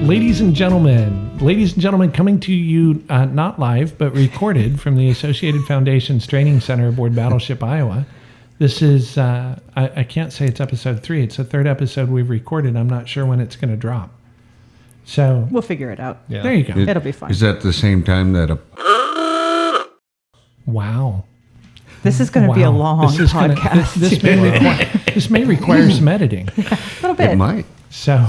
Ladies and gentlemen, coming to you not live, but recorded from the Associated Foundation's Training Center aboard Battleship, Iowa. This is, I can't say it's episode 3. It's the third episode we've recorded. I'm not sure when it's going to drop. So we'll figure it out. Yeah. There you go. It'll be fun. Is that the same time that a... Wow. This is going to be a long podcast. This may require some editing. A little bit. It might. So...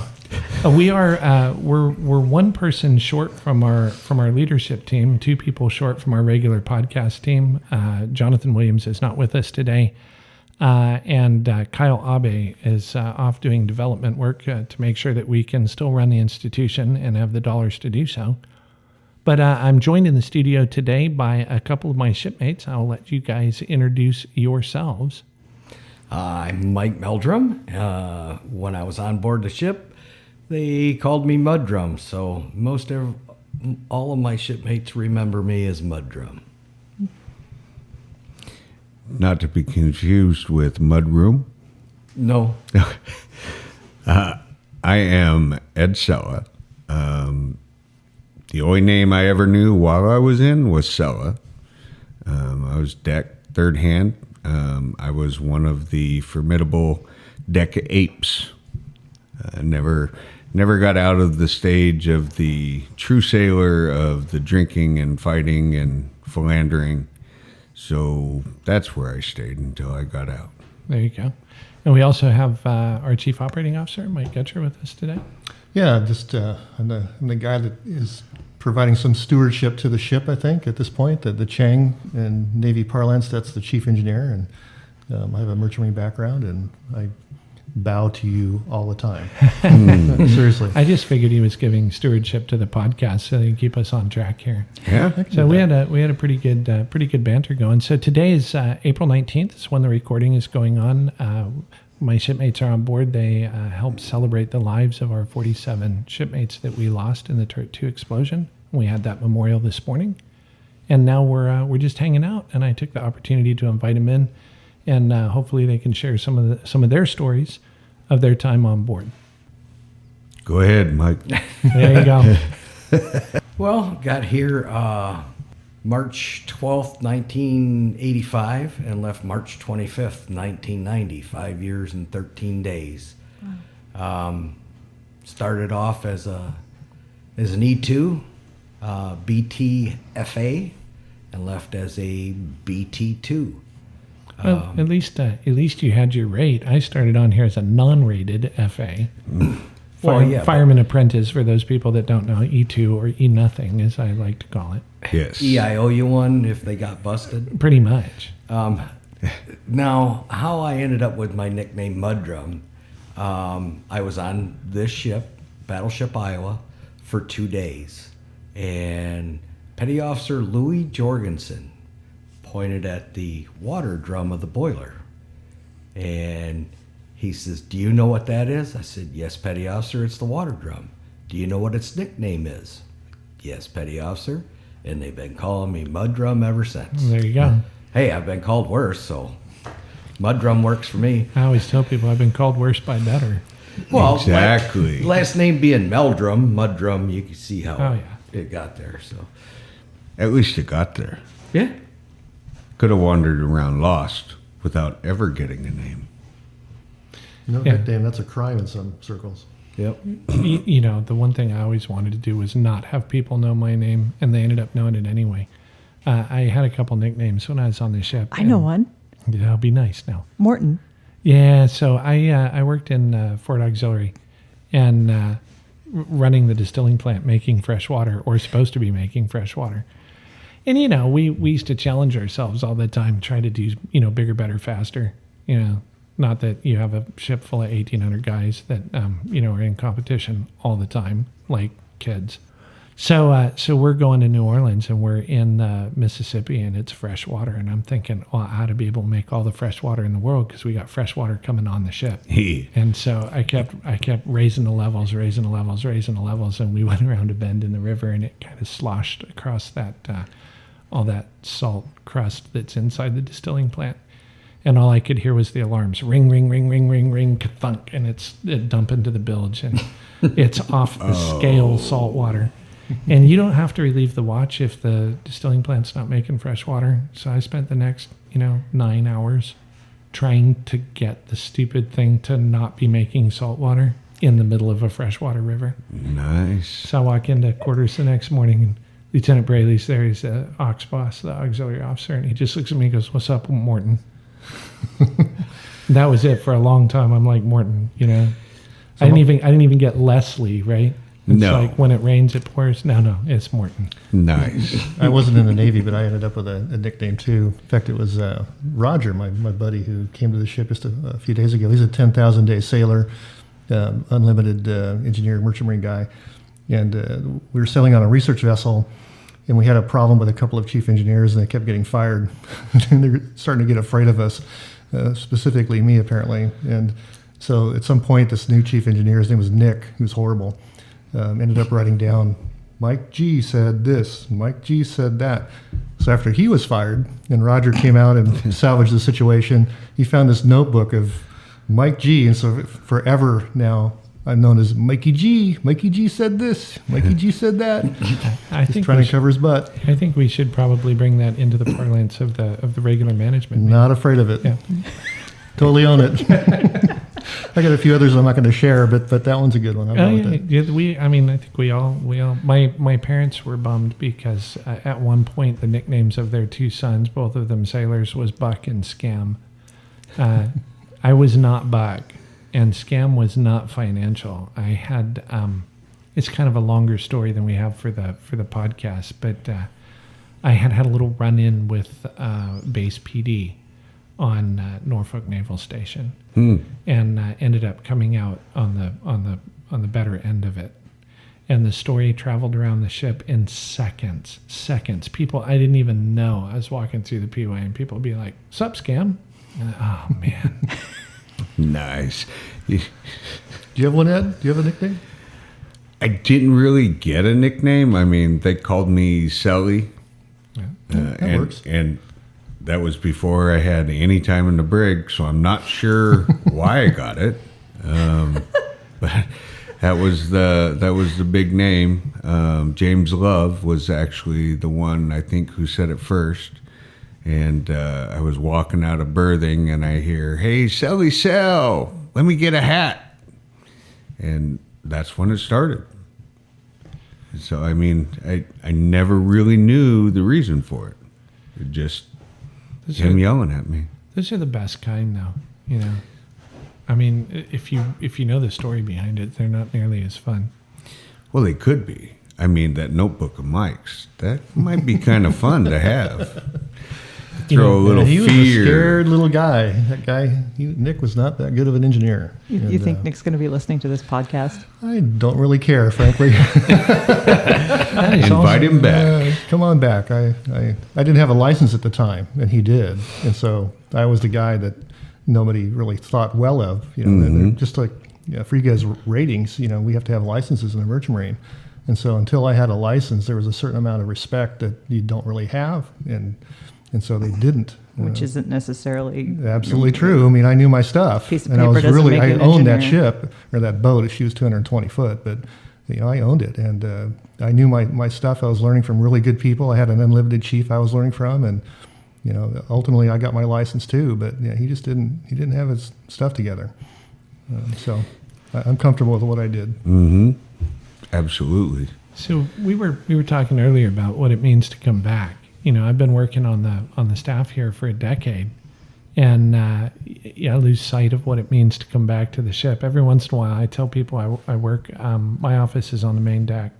we're one person short from our leadership team, 2 people short from our regular podcast team. Jonathan Williams is not with us today, and Kyle Abe is off doing development work to make sure that we can still run the institution and have the dollars to do so. But I'm joined in the studio today by a couple of my shipmates. I'll let you guys introduce yourselves. I'm Mike Meldrum. When I was on board the ship, they called me Mudroom, so all of my shipmates remember me as Mudroom. Not to be confused with Mudroom. No. I am Ed Sella. The only name I ever knew while I was in was Sella. I was deck third hand. I was one of the formidable deck apes. Never got out of the stage of the true sailor of the drinking and fighting and philandering. So that's where I stayed until I got out. There you go. And we also have our Chief Operating Officer, Mike Getcher, with us today. Yeah, I'm the guy that is providing some stewardship to the ship, I think, at this point. The Chang, in Navy parlance, that's the Chief Engineer. And I have a merchant marine background, and I bow to you all the time. Seriously. I just figured he was giving stewardship to the podcast so they can keep us on track here. Yeah. So we had a pretty good banter going. So today is April 19th. It's when the recording is going on. My shipmates are on board. They helped celebrate the lives of our 47 shipmates that we lost in the Turret 2 explosion. We had that memorial this morning, and now we're just hanging out. And I took the opportunity to invite them in. And hopefully they can share some of their stories of their time on board. Go ahead, Mike. There you go. Well, got here March 12th, 1985, and left March 25th, 1990, 5 years and 13 days. Wow. Started off as an E2, BTFA, and left as a BT2. Well, at least you had your rate. I started on here as a non-rated FA. Fireman apprentice, for those people that don't know, E2 or E nothing, as I like to call it. Yes. EIOU1 if they got busted. Pretty much. Now, how I ended up with my nickname Mudroom, I was on this ship, Battleship, Iowa, for 2 days. And Petty Officer Louis Jorgensen pointed at the water drum of the boiler, and he says, "Do you know what that is?" I said, "Yes, Petty Officer, it's the water drum." "Do you know what its nickname is?" "Yes, Petty Officer." And they've been calling me Mudroom ever since. There you go. Hey, I've been called worse, so Mudroom works for me. I always tell people I've been called worse by better. Well, exactly. Last name being Meldrum, Mudroom, you can see how yeah. it got there. So At least it got there. yeah. Could have wandered around lost without ever getting a name. Nickname, that's a crime in some circles. Yep. You know, the one thing I always wanted to do was not have people know my name, and they ended up knowing it anyway. I had a couple nicknames when I was on the ship. I know one. Yeah, it'll be nice now. Morton. Yeah, so I worked in Fort Auxiliary, and running the distilling plant, making fresh water, or supposed to be making fresh water. And, you know, we used to challenge ourselves all the time, try to do, bigger, better, faster. Not that you have a ship full of 1,800 guys that, are in competition all the time, like kids. So we're going to New Orleans, and we're in Mississippi, and it's fresh water. And I'm thinking, well, I ought to be able to make all the fresh water in the world because we got fresh water coming on the ship. And so I kept raising the levels, and we went around a bend in the river, and it kind of sloshed across that all that salt crust that's inside the distilling plant. And all I could hear was the alarms ring, ring, ring, ring, ring, ring, thunk, and it dump into the bilge, and it's off the scale salt water. And you don't have to relieve the watch if the distilling plant's not making fresh water. So I spent the next, 9 hours trying to get the stupid thing to not be making salt water in the middle of a freshwater river. Nice. So I walk into quarters the next morning, and Lieutenant Braley's there. He's the ox boss, the auxiliary officer, and he just looks at me and goes, "What's up, Morton?" That was it for a long time. I'm like, Morton, I didn't even get Leslie, right? It's No. like when it rains, it pours. No, it's Morton. Nice. I wasn't in the Navy, but I ended up with a nickname too. In fact, it was Roger, my buddy who came to the ship just a few days ago. He's a 10,000-day sailor, unlimited engineer, merchant marine guy. And we were sailing on a research vessel, and we had a problem with a couple of chief engineers, and they kept getting fired. And they were starting to get afraid of us, specifically me, apparently. And so at some point, this new chief engineer, his name was Nick, who was horrible, ended up writing down, "Mike G said this, Mike G said that." So after he was fired, and Roger came out and salvaged the situation, he found this notebook of Mike G. And so forever now, I'm known as Mikey G. Mikey G said this. Mikey G said that. I He's think trying to cover his butt. I think we should probably bring that into the parlance of the regular management. Not afraid of it. Yeah. Totally own it. I got a few others I'm not going to share, but that one's a good one. I'm Oh, with yeah, it. I think we all. My parents were bummed because at one point the nicknames of their two sons, both of them sailors, was Buck and Scam. I was not Buck, and Scam was not financial. I had. It's kind of a longer story than we have for the podcast, but I had a little run-in with Base PD on Norfolk Naval Station, and ended up coming out on the better end of it. And the story traveled around the ship in seconds. People I didn't even know. I was walking through the POA, and people would be like, "Sup, Scam?" And, oh man. Nice. Do you have one, Ed? Do you have a nickname? I didn't really get a nickname. I mean, they called me Sally. That works. And that was before I had any time in the brig, so I'm not sure why I got it. But that was the big name. James Love was actually the one, I think, who said it first. And I was walking out of berthing, and I hear, "Hey, Sally Sell, let me get a hat." And that's when it started. So, I mean, I never really knew the reason for it. It just him yelling at me. Those are the best kind, though. I mean, if you know the story behind it, they're not nearly as fun. Well, they could be. I mean, that notebook of Mike's, that might be kind of fun to have. Throw a little he was a fear. scared little guy. That guy, Nick, was not that good of an engineer. You think Nick's going to be listening to this podcast? I don't really care, frankly. Invite him back. Come on back. I didn't have a license at the time, and he did. And so I was the guy that nobody really thought well of. Just like for you guys' ratings, we have to have licenses in the merchant marine. And so until I had a license, there was a certain amount of respect that you don't really have. And so they didn't. Which isn't necessarily Absolutely true. I mean, I knew my stuff. Piece of and paper doesn't make you an I owned that engineer. ship, or that boat. She was 220 foot, but I owned it. And I knew my stuff. I was learning from really good people. I had an unlimited chief I was learning from. And, ultimately I got my license too, but he just didn't have his stuff together. So I'm comfortable with what I did. Mm-hmm. Absolutely. So we were talking earlier about what it means to come back. I've been working on the staff here for a decade, and I lose sight of what it means to come back to the ship. Every once in a while, I tell people I work. My office is on the main deck.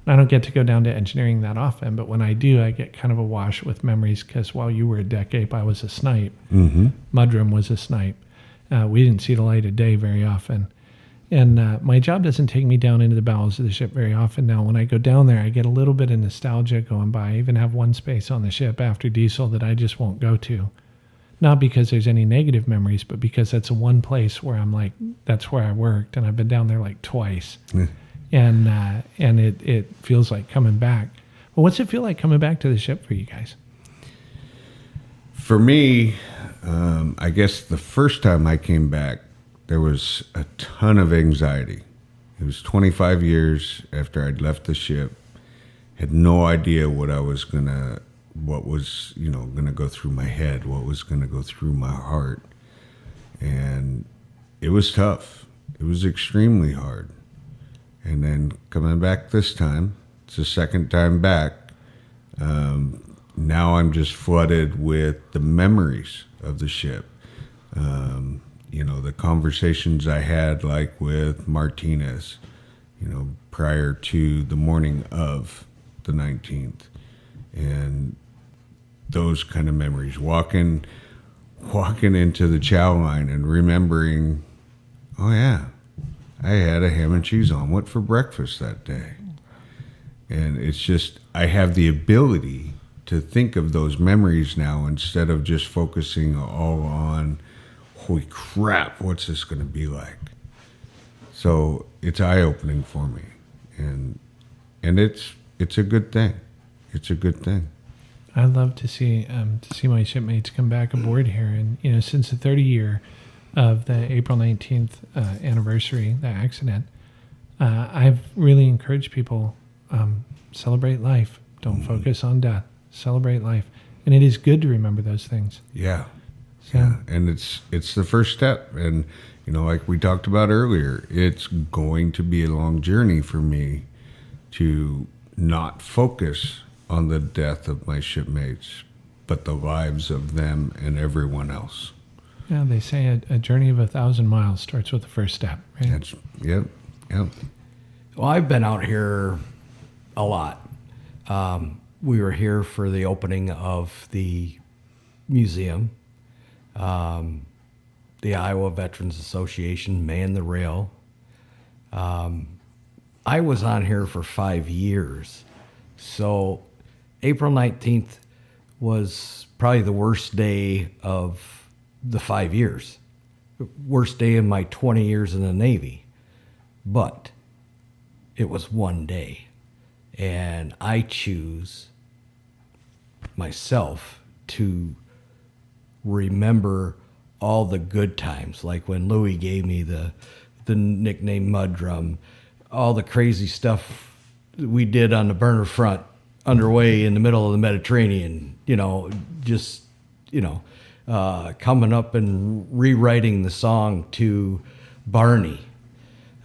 And I don't get to go down to engineering that often, but when I do, I get kind of awash with memories because while you were a deck ape, I was a snipe. Mm-hmm. Mudroom was a snipe. We didn't see the light of day very often. And my job doesn't take me down into the bowels of the ship very often now. When I go down there, I get a little bit of nostalgia going by. I even have one space on the ship after diesel that I just won't go to. Not because there's any negative memories, but because that's one place where I'm like, that's where I worked. And I've been down there like twice. And it feels like coming back. Well, what's it feel like coming back to the ship for you guys? For me, I guess the first time I came back, there was a ton of anxiety. It was 25 years after I'd left the ship. Had no idea what was gonna go through my head, what was gonna go through my heart. And it was tough. It was extremely hard. And then coming back this time, it's the second time back. Now I'm just flooded with the memories of the ship. The conversations I had, like with Martinez, prior to the morning of the 19th, and those kind of memories. Walking into the chow line and remembering, oh yeah, I had a ham and cheese omelet for breakfast that day. And it's just, I have the ability to think of those memories now instead of just focusing all on, holy crap, what's this going to be like? So it's eye-opening for me, and it's a good thing. It's a good thing. I love to see my shipmates come back aboard here, and since the 30 year of the April 19th anniversary, the accident, I've really encouraged people, celebrate life. Don't focus on death. Celebrate life, and it is good to remember those things. Yeah. So, yeah, and it's the first step, and like we talked about earlier, it's going to be a long journey for me to not focus on the death of my shipmates, but the lives of them and everyone else. Yeah, they say a journey of 1,000 miles starts with the first step, right? Yep. Well, I've been out here a lot. We were here for the opening of the museum. The Iowa Veterans Association manned the rail. I was on here for 5 years. So April 19th was probably the worst day of the 5 years. Worst day in my 20 years in the Navy. But it was one day. And I choose myself to remember all the good times, like when Louis gave me the nickname Mudroom, all the crazy stuff we did on the burner front underway in the middle of the Mediterranean, coming up and rewriting the song to Barney.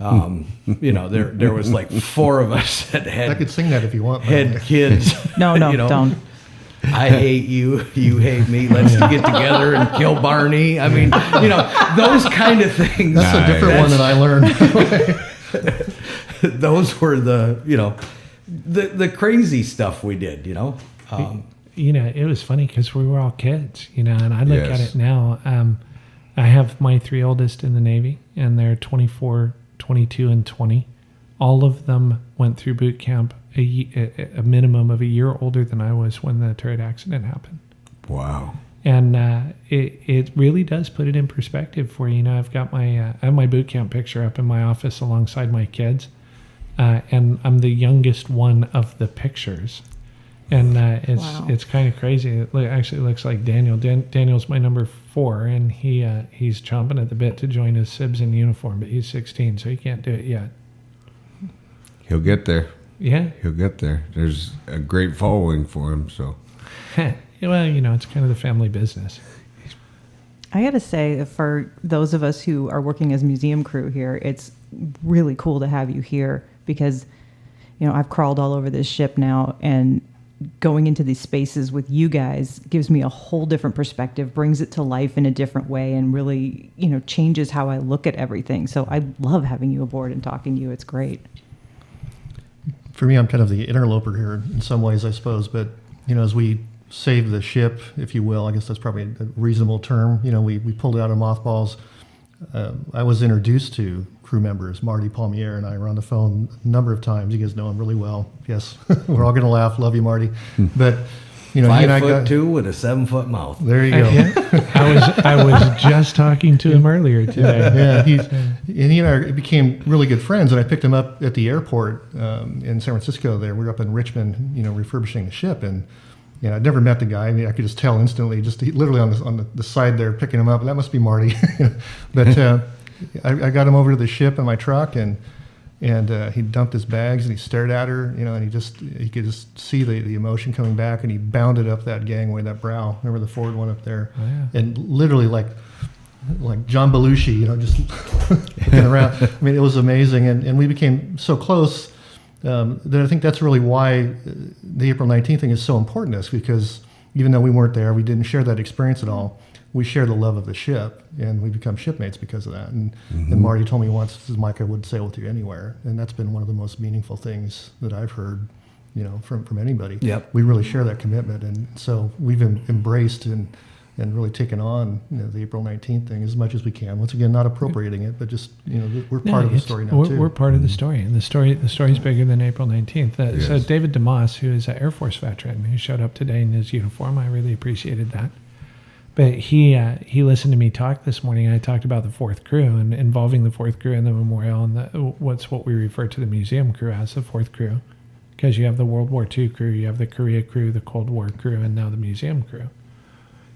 There was like 4 of us that had, I could sing that if you want. had kids. No, don't. I hate you, you hate me, let's get together and kill Barney. I mean, those kind of things. That's a different one that I learned. Those were the crazy stuff we did, it was funny because we were all kids, and I look at it now. I have my 3 oldest in the Navy, and they're 24, 22, and 20. All of them went through boot camp a minimum of a year older than I was when the turret accident happened. Wow. And it really does put it in perspective for you. I've got I have my boot camp picture up in my office alongside my kids, and I'm the youngest one of the pictures. And it's kind of crazy. It actually looks like Daniel. Daniel's my number 4, and he's chomping at the bit to join his Sibs in uniform, but he's 16, so he can't do it yet. He'll get there. Yeah. He'll get there. There's a great following for him, so. Well, it's kind of the family business. I got to say, for those of us who are working as museum crew here, it's really cool to have you here because, I've crawled all over this ship now, and going into these spaces with you guys gives me a whole different perspective, brings it to life in a different way, and really, changes how I look at everything. So I love having you aboard and talking to you. It's great. For me, I'm kind of the interloper here in some ways, I suppose. But, as we save the ship, if you will, I guess that's probably a reasonable term. We pulled it out of mothballs. I was introduced to crew members. Marty Palmiere and I were on the phone a number of times. You guys know him really well. Yes, we're all going to laugh. Love you, Marty. But, 5'2" with a 7-foot mouth. There you go. I was just talking to him earlier today. He and I became really good friends, and I picked him up at the airport in San Francisco. We were up in Richmond, refurbishing the ship, and Yeah, I'd never met the guy. I mean, I could just tell instantly, literally on the side there, picking him up. That must be Marty. But I got him over to the ship in my truck, and he dumped his bags, and he stared at her, and he could just see the emotion coming back, and he bounded up that gangway, that brow. Remember the forward one up there? Oh, yeah. And literally like John Belushi, just looking around. I mean, it was amazing, and we became so close. That I think that's really why the April 19th thing is so important to us, because even though we weren't there, we didn't share that experience at all. We share the love of the ship, and we become shipmates because of that. And Marty told me once, Mike, I would sail with you anywhere. And that's been one of the most meaningful things that I've heard, from anybody. Yep. We really share that commitment. And so we've embraced and really taken on the April 19th thing as much as we can. Once again, not appropriating it, but just we're part of the story now too. We're part of the story, and the story's bigger than April 19th. Yes. So David DeMoss, who is an Air Force veteran, who showed up today in his uniform, I really appreciated that. But he listened to me talk this morning. I talked about the fourth crew and involving the fourth crew in the memorial, and what we refer to the museum crew as, the fourth crew, because you have the World War II crew, you have the Korea crew, the Cold War crew, and now the museum crew.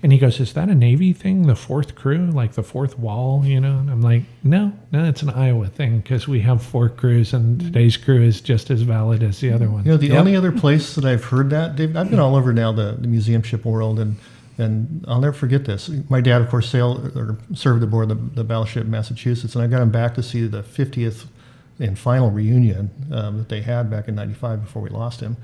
And he goes, is that a Navy thing, the fourth crew, like the fourth wall, And I'm like, no, it's an Iowa thing, because we have 4 crews, and today's crew is just as valid as the other ones. The only other place that I've heard that, David, I've been all over now the museum ship world, and I'll never forget this. My dad, of course, served aboard the Battleship Massachusetts, and I got him back to see the 50th and final reunion that they had back in '95 before we lost him.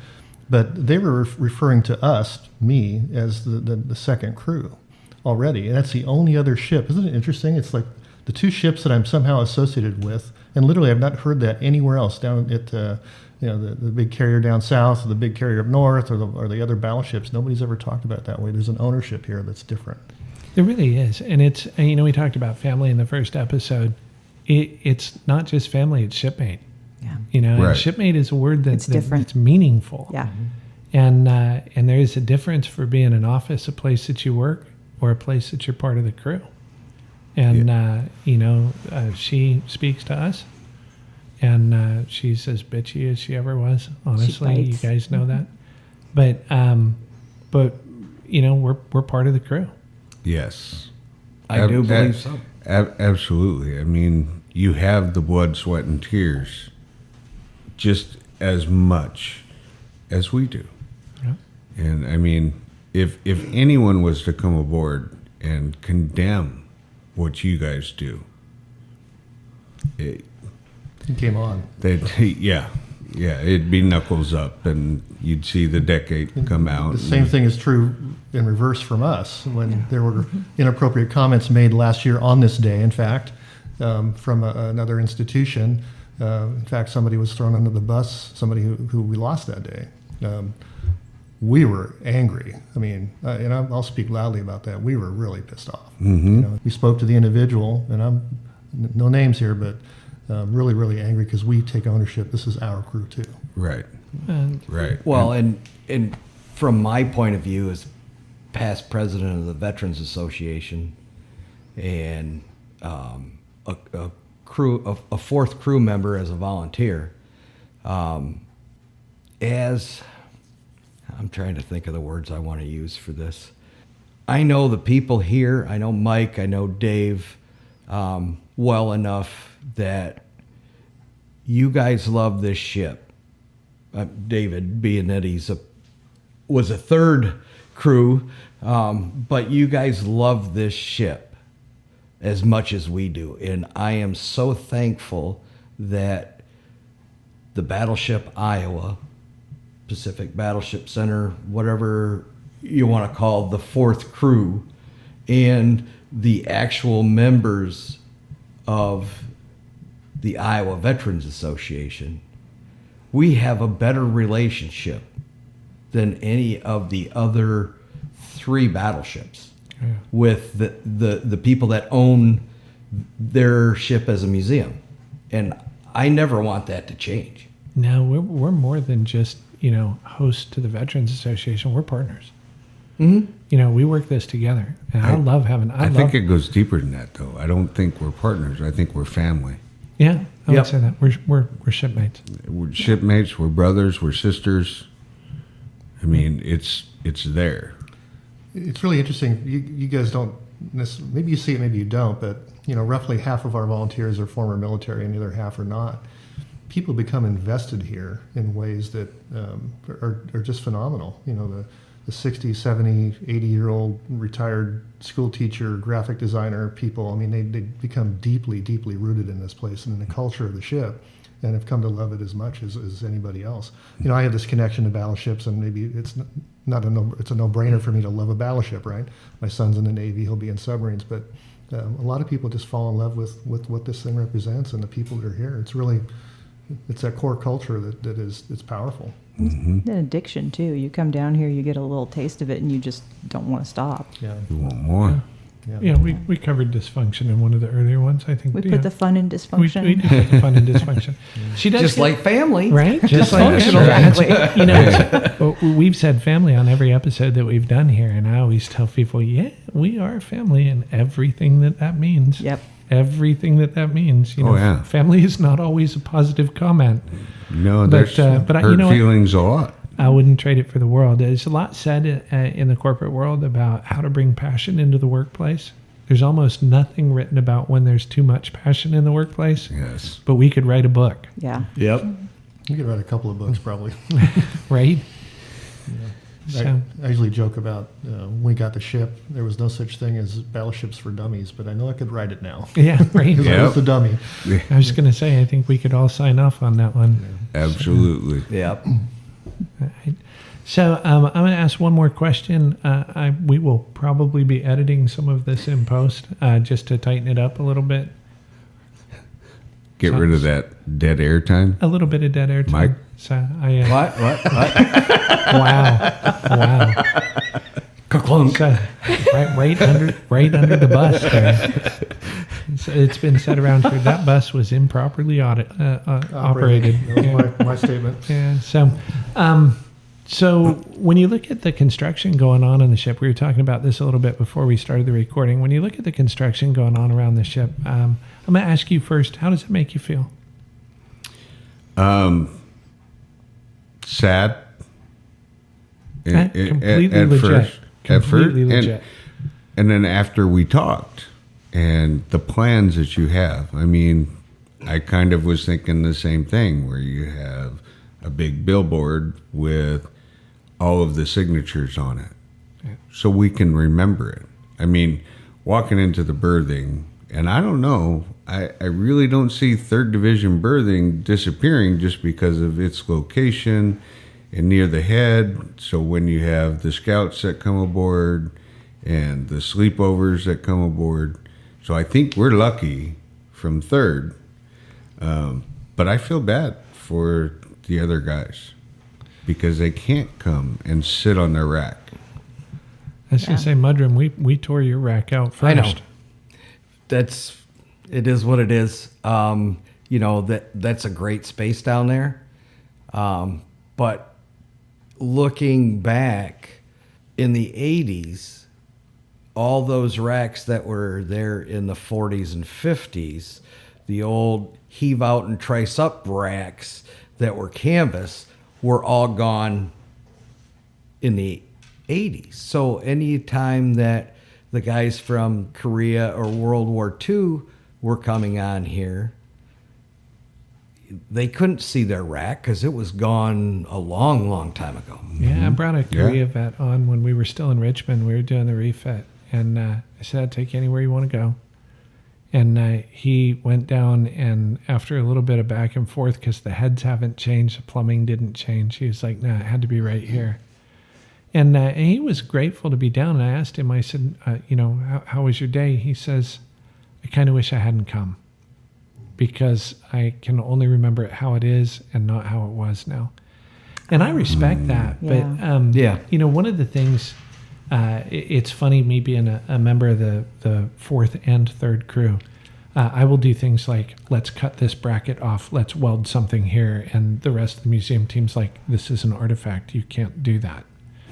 But they were referring to us, me, as the second crew already. And that's the only other ship. Isn't it interesting? It's like the 2 ships that I'm somehow associated with. And literally, I've not heard that anywhere else down at the big carrier down south, or the big carrier up north, or the other battleships. Nobody's ever talked about it that way. There's an ownership here that's different. There really is. And it's, we talked about family in the first episode. It's not just family, it's shipmate. Yeah. And shipmate is a word It's different. that's meaningful. Yeah. And there is a difference for being an office, a place that you work, or a place that you're part of the crew. And, she speaks to us, and she's as bitchy as she ever was. Honestly, you guys know that. But we're part of the crew. Yes. I do believe so. Absolutely. I mean, you have the blood, sweat, and tears just as much as we do. Yeah. And I mean, if anyone was to come aboard and condemn what you guys do, It came on. It'd be knuckles up, and you'd see the decade come out. The same thing is true in reverse from us. When there were inappropriate comments made last year on this day, in fact, from another institution. In fact, somebody was thrown under the bus, somebody who we lost that day. We were angry. I mean, and I'll speak loudly about that. We were really pissed off. Mm-hmm. We spoke to the individual, and I'm no names here, but really, really angry because we take ownership. This is our crew too. Right. Right. Well, and from my point of view as past president of the Veterans Association, and a fourth crew member as a volunteer, as I'm trying to think of the words I want to use for this. I know the people here. I know Mike. I know Dave well enough that you guys love this ship. David, being that was a third crew, but you guys love this ship as much as we do. And I am so thankful that the Battleship Iowa, Pacific Battleship Center, whatever you want to call the fourth crew, and the actual members of the Iowa Veterans Association, we have a better relationship than any of the other 3 battleships with the people that own their ship as a museum. And I never want that to change. No, we're more than just, hosts to the Veterans Association. We're partners. Mm-hmm. We work this together. And I love having... I think it goes deeper than that, though. I don't think we're partners. I think we're family. Yeah, I would say that. We're shipmates. We're shipmates. We're brothers. We're sisters. I mean, it's it's there. It's really interesting. You guys don't maybe you see it, maybe you don't, but roughly half of our volunteers are former military and the other half are not. People become invested here in ways that are just phenomenal. The 60, 70, 80-year-old retired school teacher, graphic designer people, I mean, they become deeply, deeply rooted in this place and in the culture of the ship, and have come to love it as much as anybody else. I have this connection to battleships, and maybe it's it's a no-brainer for me to love a battleship, right? My son's in the Navy, he'll be in submarines, but a lot of people just fall in love with what this thing represents and the people that are here. It's that core culture it's powerful. An addiction too. You come down here, you get a little taste of it, and you just don't want to stop. Yeah. You want more? Yeah, we covered dysfunction in one of the earlier ones, I think. We put the fun in dysfunction. We do put the fun in dysfunction. She does Just like family. right? Just like Dysfunctional family. We've said family on every episode that we've done here, and I always tell people, yeah, we are family, and everything that means. Yep. Everything that means. Oh, yeah. Family is not always a positive comment. No, there's but hurt feelings a lot. I wouldn't trade it for the world. There's a lot said in the corporate world about how to bring passion into the workplace. There's almost nothing written about when there's too much passion in the workplace. Yes. But we could write a book, Yeah. Yep. You could write a couple of books probably. right? So, I usually joke about when we got the ship, there was no such thing as battleships for dummies, but I know I could write it now. yeah, right. Because I was the dummy. I was going to say, I think we could all sign off on that one. Absolutely. Yep. Right. So I'm going to ask one more question. We will probably be editing some of this in post just to tighten it up a little bit. Get rid of that dead air time. A little bit of dead air time. Mike? So I, What? wow. Ka-clunk. So, right under the bus there. It's been said around here that bus was improperly operated. That was my statement. Yeah. So when you look at the construction going on the ship, we were talking about this a little bit before we started the recording. When you look at the construction going on around the ship, I'm going to ask you first, how does it make you feel? Sad. Completely legit. Completely legit. And then after we talked and the plans that you have, I mean, I kind of was thinking the same thing where you have a big billboard with all of the signatures on it. Yeah. So we can remember it. I mean, walking into the berthing, and I don't know, I really don't see 3rd Division berthing disappearing just because of its location and near the head. So when you have the scouts that come aboard and the sleepovers that come aboard. So I think we're lucky from 3rd. But I feel bad for the other guys because they can't come and sit on their rack. I was going to say, Mudroom, we tore your rack out first. I know. It is what it is. That's a great space down there. But looking back in the 80s, all those racks that were there in the 40s and 50s, the old heave out and trace up racks that were canvas were all gone in the 80s. So any time that the guys from Korea or World War II were coming on here, they couldn't see their rack because it was gone a long, long time ago. Yeah, I brought a Korea vet on when we were still in Richmond. We were doing the refit. And I said, I'd take you anywhere you want to go. And he went down, and after a little bit of back and forth, because the heads haven't changed, the plumbing didn't change, he was like, nah, it had to be right here. And he was grateful to be down. And I asked him, I said, how was your day? He says, I kind of wish I hadn't come because I can only remember it how it is and not how it was now. And I respect that. Yeah. But, one of the things, it's funny, me being a member of the 4th and 3rd crew, I will do things like, let's cut this bracket off, let's weld something here. And the rest of the museum team's like, this is an artifact, you can't do that.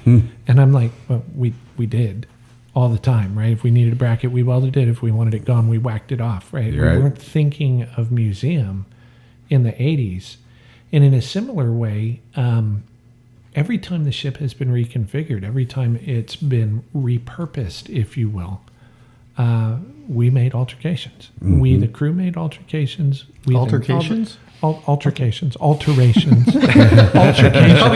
And I'm like, well, we did all the time, right? If we needed a bracket, we welded it. If we wanted it gone, we whacked it off, right? Right. We weren't thinking of museum in the 80s. And in a similar way, every time the ship has been reconfigured, every time it's been repurposed, if you will, we made altercations. We, the crew, made altercations. Altercations? Alterations. Probably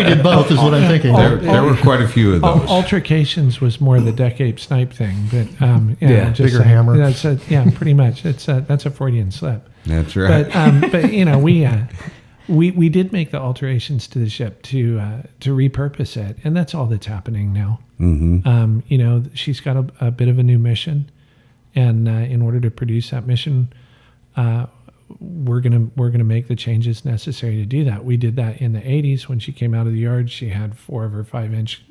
did both, is what I'm thinking. There were quite a few of those. Altercations was more the deck ape snipe thing, but just bigger saying, hammer. Pretty much. That's a Freudian slip. That's right. But we did make the alterations to the ship to repurpose it, and that's all that's happening now. She's got a bit of a new mission, and in order to produce that mission, we're gonna make the changes necessary to do that. We did that in the 80s when she came out of the yard. She had 4 of her 5-inch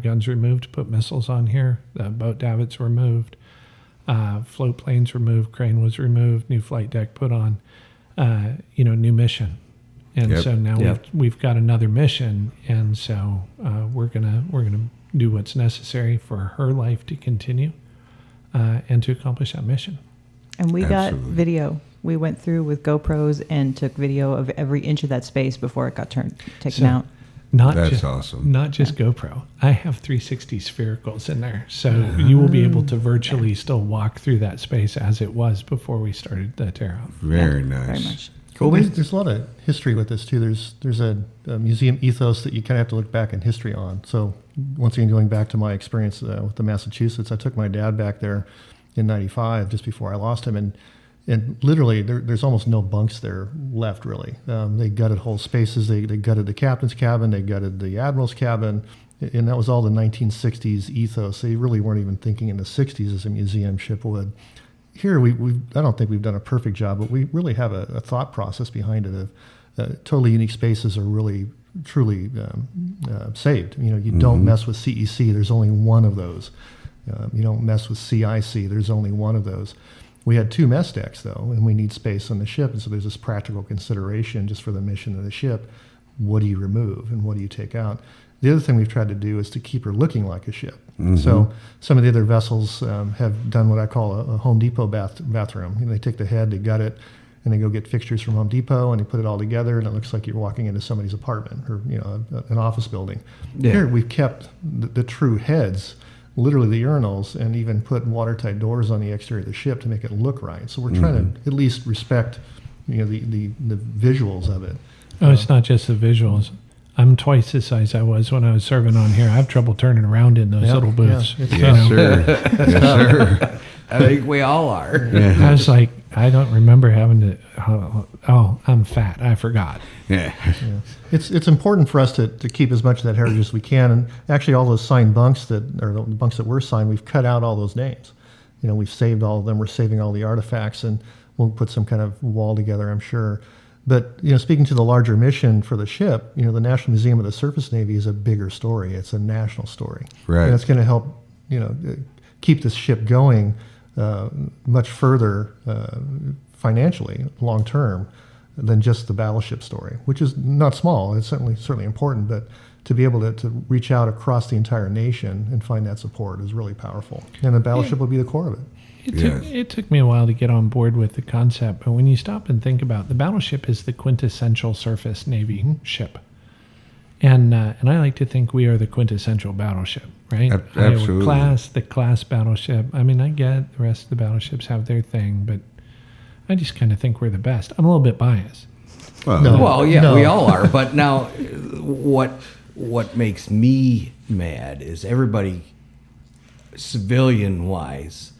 guns removed, put missiles on here. The boat davits were moved, float planes removed, crane was removed, new flight deck put on. New mission, and so now we've got another mission, and so we're gonna do what's necessary for her life to continue and to accomplish that mission. And we got Absolutely. video. We went through with GoPros and took video of every inch of that space before it got taken out. That's awesome. Not just GoPro. I have 360 sphericals in there, so you will be able to virtually still walk through that space as it was before we started the tear off. Very nice. Very much. Well, there's a lot of history with this too. There's a museum ethos that you kind of have to look back in history on. So once again, going back to my experience with the Massachusetts, I took my dad back there in '95, just before I lost him, and literally there's almost no bunks there left really. They gutted whole spaces. They gutted the captain's cabin. They gutted the admiral's cabin. And that was all the 1960s ethos. They really weren't even thinking in the 60s as a museum ship would. Here, I don't think we've done a perfect job, but we really have a thought process behind it of totally unique spaces are really, truly saved. You don't mess with CEC. There's only one of those. You don't mess with CIC. There's only one of those. We had 2 mess decks, though, and we need space on the ship. And so there's this practical consideration just for the mission of the ship. What do you remove and what do you take out? The other thing we've tried to do is to keep her looking like a ship. So some of the other vessels have done what I call a Home Depot bathroom. They take the head, they gut it, and they go get fixtures from Home Depot, and they put it all together, and it looks like you're walking into somebody's apartment or an office building. Yeah. Here we've kept the true heads, literally the urinals, and even put watertight doors on the exterior of the ship to make it look right. So we're trying to at least respect the visuals of it. Oh, it's not just the visuals. I'm twice the size I was when I was serving on here. I have trouble turning around in those little booths. Yeah, Yes, sir. Yes, sir. I think we all are. I was like, I don't remember having to. Oh, I'm fat. I forgot. Yeah. It's important for us to keep as much of that heritage as we can. And actually, all those signed bunks the bunks that were signed, we've cut out all those names. We've saved all of them. We're saving all the artifacts, and we'll put some kind of wall together, I'm sure. But speaking to the larger mission for the ship, the National Museum of the Surface Navy is a bigger story. It's a national story, Right. And it's going to help keep this ship going much further financially, long term, than just the battleship story, which is not small. It's certainly important, but to be able to reach out across the entire nation and find that support is really powerful. And the battleship will be the core of it. It took me a while to get on board with the concept, but when you stop and think about it, the battleship is the quintessential surface Navy ship. And I like to think we are the quintessential battleship, right? Absolutely. The class battleship. I mean, I get the rest of the battleships have their thing, but I just kind of think we're the best. I'm a little bit biased. Well, yeah, No. we all are. But now, what makes me mad is everybody, civilian-wise,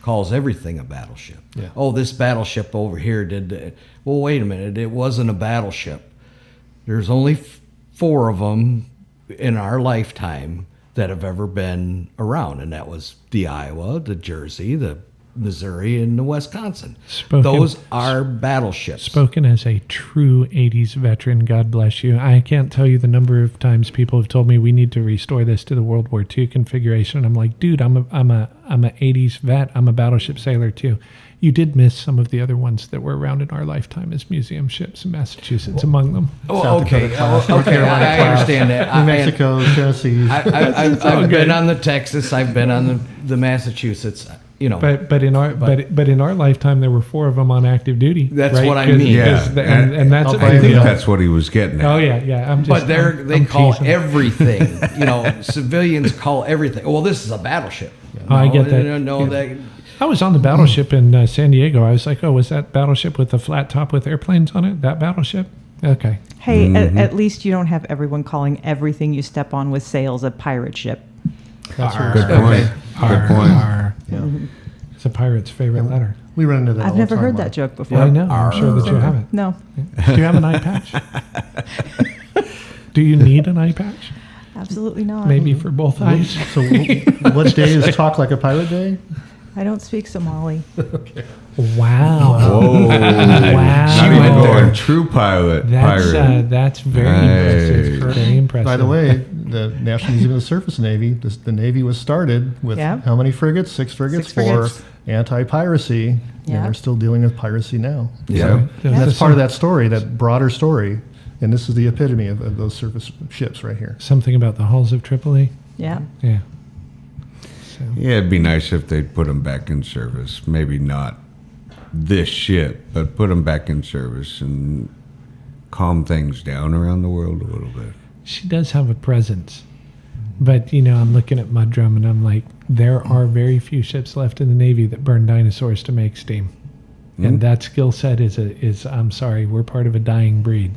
calls everything a battleship. Yeah. Oh, this battleship over here did that. Well, wait a minute. It wasn't a battleship. There's only 4 of them in our lifetime that have ever been around, and that was the Iowa, the Jersey, the Missouri, and the Wisconsin. Those are battleships. Spoken as a true 80s veteran, God bless you. I can't tell you the number of times people have told me we need to restore this to the World War II configuration. And I'm like, dude, I'm a 80s vet. I'm a battleship sailor too. You did miss some of the other ones that were around in our lifetime as museum ships in Massachusetts among them. Oh, South okay. Dakota class, North Okay, Carolina I class, understand that. New Mexico, Tennessee. I've been on the Texas. I've been on the Massachusetts. But in our lifetime, there were 4 of them on active duty. That's right? what I mean. Yeah, and that's I'll I blame think you. that's what he was getting at. oh yeah. I'm just, But they I'm call teasing. everything, civilians call everything. Well, this is a battleship. Oh, I get that. No, that. I was on the battleship in San Diego. I was like, oh, was that battleship with the flat top with airplanes on it? That battleship? Okay. Hey, at least you don't have everyone calling everything you step on with sails a pirate ship. That's where Good point. Good point. R. It's a pirate's favorite letter. we run into that. I've all the never time, heard Mark. that joke before. I know. I'm sure that you haven't. No, Do you have an eye patch? Do you need an eye patch? absolutely not. Maybe for both eyes. So what day is Talk Like a Pirate Day? I don't speak Somali. Wow. Whoa. Wow. Not She even went going there. true pirate. That's very impressive. Nice. Very impressive. By the way, the National Museum of the Surface Navy, the Navy was started with Yeah. how many frigates? 6 frigates 6 frigates. for anti-piracy, Yeah. and they're still dealing with piracy now. Yeah. And that's part of that story, that broader story, and this is the epitome of those surface ships right here. Something about the hulls of Tripoli. Yeah. Yeah. So, Yeah, it'd be nice if they'd put them back in service. Maybe not this ship, but put them back in service and calm things down around the world a little bit. she does have a presence. But, I'm looking at Mudroom and I'm like, there are very few ships left in the Navy that burn dinosaurs to make steam. And that skill set is, I'm sorry, we're part of a dying breed.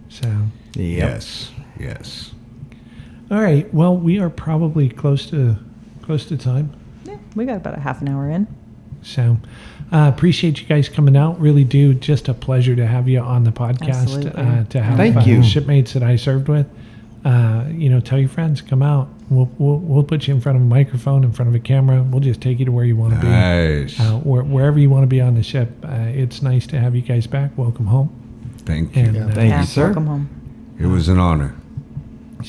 So, Yes. all right. Well, we are probably close to time. Yeah, we got about a half an hour in. So, appreciate you guys coming out. Really do. Just a pleasure to have you on the podcast. Absolutely. To have Thank you. shipmates that I served with. Tell your friends, come out. We'll put you in front of a microphone, in front of a camera. We'll just take you to where you want to be. Nice. Wherever you want to be on the ship. It's nice to have you guys back. Welcome home. Thank you. And Thank yeah, you, sir. Welcome home. It was an honor.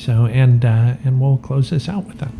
and we'll close this out with that.